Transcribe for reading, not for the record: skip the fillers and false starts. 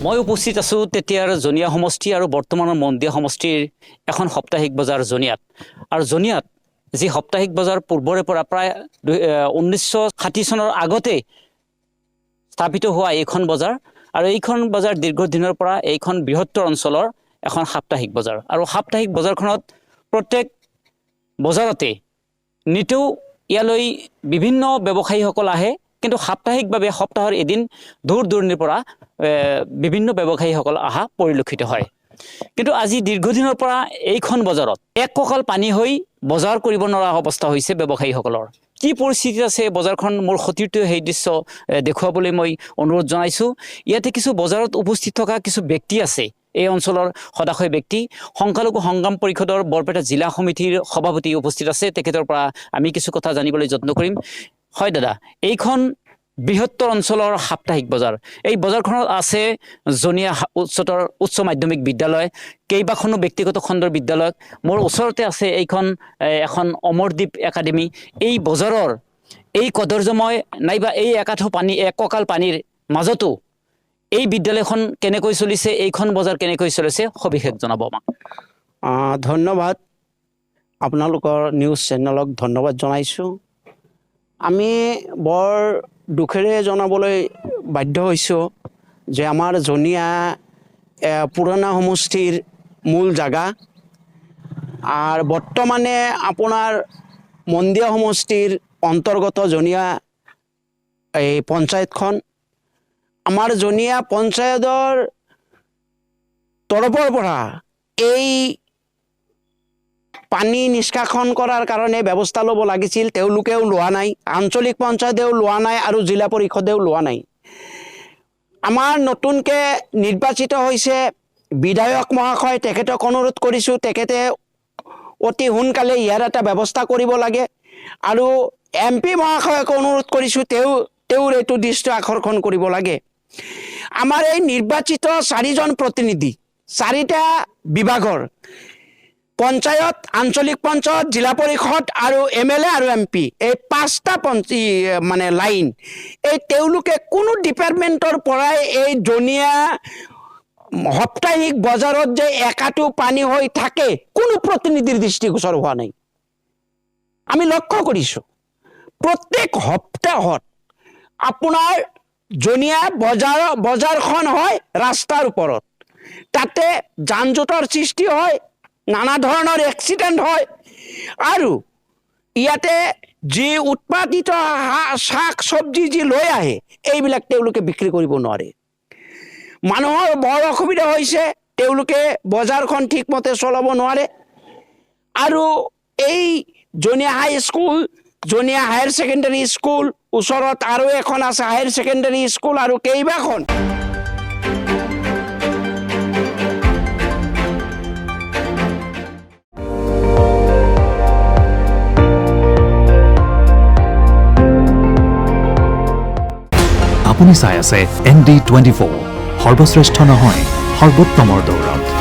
মই উপস্থিত আছোঁ তেতিয়াৰ জনিয়া সমষ্টি আৰু বৰ্তমানৰ মন্দিয়া সমষ্টিৰ এখন সাপ্তাহিক বজাৰ জনিয়াত। আৰু জনিয়াত যি সাপ্তাহিক বজাৰ পূৰ্বৰে পৰা প্ৰায় 1960 চনৰ আগতে স্থাপিত হোৱা এইখন বজাৰ, আৰু এইখন বজাৰ দীৰ্ঘদিনৰ পৰা এইখন বৃহত্তৰ অঞ্চলৰ এখন সাপ্তাহিক বজাৰ। আৰু সাপ্তাহিক বজাৰখনত প্ৰত্যেক বজাৰতে নিতৌ ইয়ালৈ বিভিন্ন ব্যৱসায়ীসকল আহে, কিন্তু সাপ্তাহিকভাৱে সপ্তাহৰ এদিন দূৰ দূৰণিৰ পৰা বিভিন্ন ব্যৱসায়ীসকল অহা পৰিলক্ষিত হয়। কিন্তু আজি দীৰ্ঘদিনৰ পৰা এইখন বজাৰত এক কঁকাল পানী হৈ বজাৰ কৰিব নোৱাৰা অৱস্থা হৈছে ব্যৱসায়ীসকলৰ। কি পৰিস্থিতিত আছে বজাৰখন মোৰ সতীৰ্থই সেই দৃশ্য দেখুৱাবলৈ মই অনুৰোধ জনাইছোঁ। ইয়াতে কিছু বজাৰত উপস্থিত থকা কিছু ব্যক্তি আছে, এই অঞ্চলৰ সদাশয় ব্যক্তি। সংখ্যালঘু সংগ্ৰাম পৰিষদৰ বৰপেটা জিলা সমিতিৰ সভাপতি উপস্থিত আছে, তেখেতৰ পৰা আমি কিছু কথা জানিবলৈ যত্ন কৰিম। হয় দাদা, এইখন বৃহত্তৰ অঞ্চলৰ সাপ্তাহিক বজাৰ। এই বজাৰখনত আছে জনিয়া উচ্চতৰ উচ্চ মাধ্যমিক বিদ্যালয়, কেইবাখনো ব্যক্তিগত খণ্ডৰ বিদ্যালয়। মোৰ ওচৰতে আছে এইখন এখন অমৰদ্বীপ একাডেমি। এই বজাৰৰ এই কদৰ্যময় নাইবা এই একাঠো পানী এক কঁকাল পানীৰ মাজতো এই বিদ্যালয়খন কেনেকৈ চলিছে, এইখন বজাৰ কেনেকৈ চলিছে, সবিশেষ জনাব আমাক। ধন্যবাদ, আপোনালোকৰ নিউজ চেনেলক ধন্যবাদ জনাইছোঁ। আমি বৰ দুখেৰে জনাবলৈ বাধ্য হৈছোঁ যে আমাৰ জনিয়া পুৰণা সমষ্টিৰ মূল জাগা আৰু বৰ্তমানে আপোনাৰ মন্দিয়া সমষ্টিৰ অন্তৰ্গত জনিয়া এই পঞ্চায়তখন। আমাৰ জনিয়া পঞ্চায়তৰ তৰফৰ পৰা এই পানী নিষ্কাশন কৰাৰ কাৰণে ব্যৱস্থা ল'ব লাগিছিল, তেওঁলোকেও লোৱা নাই, আঞ্চলিক পঞ্চায়তেও লোৱা নাই আৰু জিলা পৰিষদেও লোৱা নাই। আমাৰ নতুনকৈ নিৰ্বাচিত হৈছে বিধায়ক মহাশয়, তেখেতক অনুৰোধ কৰিছোঁ তেখেতে অতি সোনকালে ইয়াৰ এটা ব্যৱস্থা কৰিব লাগে। আৰু MP মহাশয়ক অনুৰোধ কৰিছোঁ তেওঁৰ এইটো দৃষ্টি আকৰ্ষণ কৰিব লাগে। আমাৰ এই নিৰ্বাচিত 4জন প্ৰতিনিধি 4টা বিভাগৰ পঞ্চায়ত, আঞ্চলিক পঞ্চায়ত, জিলা পৰিষদ আৰু MLA আৰু MP, এই 5টা মানে লাইন, এই তেওঁলোকে কোনো ডিপাৰ্টমেণ্টৰ পৰাই এই জনিয়া সাপ্তাহিক বজাৰত যে একাঠো পানী হৈ থাকে কোনো প্ৰতিনিধিৰ দৃষ্টিগোচৰ হোৱা নাই। আমি লক্ষ্য কৰিছোঁ প্ৰত্যেক সপ্তাহত আপোনাৰ জনিয়া বজাৰখন হয় ৰাস্তাৰ ওপৰত, তাতে যান জঁটৰ সৃষ্টি হয়, নানা ধৰণৰ এক্সিডেণ্ট হয়। আৰু ইয়াতে যি উৎপাদিত শাক চব্জি যি লৈ আহে এইবিলাক তেওঁলোকে বিক্ৰী কৰিব নোৱাৰে। মানুহৰ বৰ অসুবিধা হৈছে, তেওঁলোকে বজাৰখন ঠিকমতে চলাব নোৱাৰে। আৰু এই জনিয়া হাই স্কুল, জনিয়া হায়াৰ ছেকেণ্ডেৰী স্কুল, ওচৰত আৰু এখন আছে হায়াৰ ছেকেণ্ডেৰী স্কুল আৰু কেইবাখন। আপুনি চাই আছে ND24, সৰ্বশ্ৰেষ্ঠ নহয় সৰ্বোত্তমৰ দৌৰত।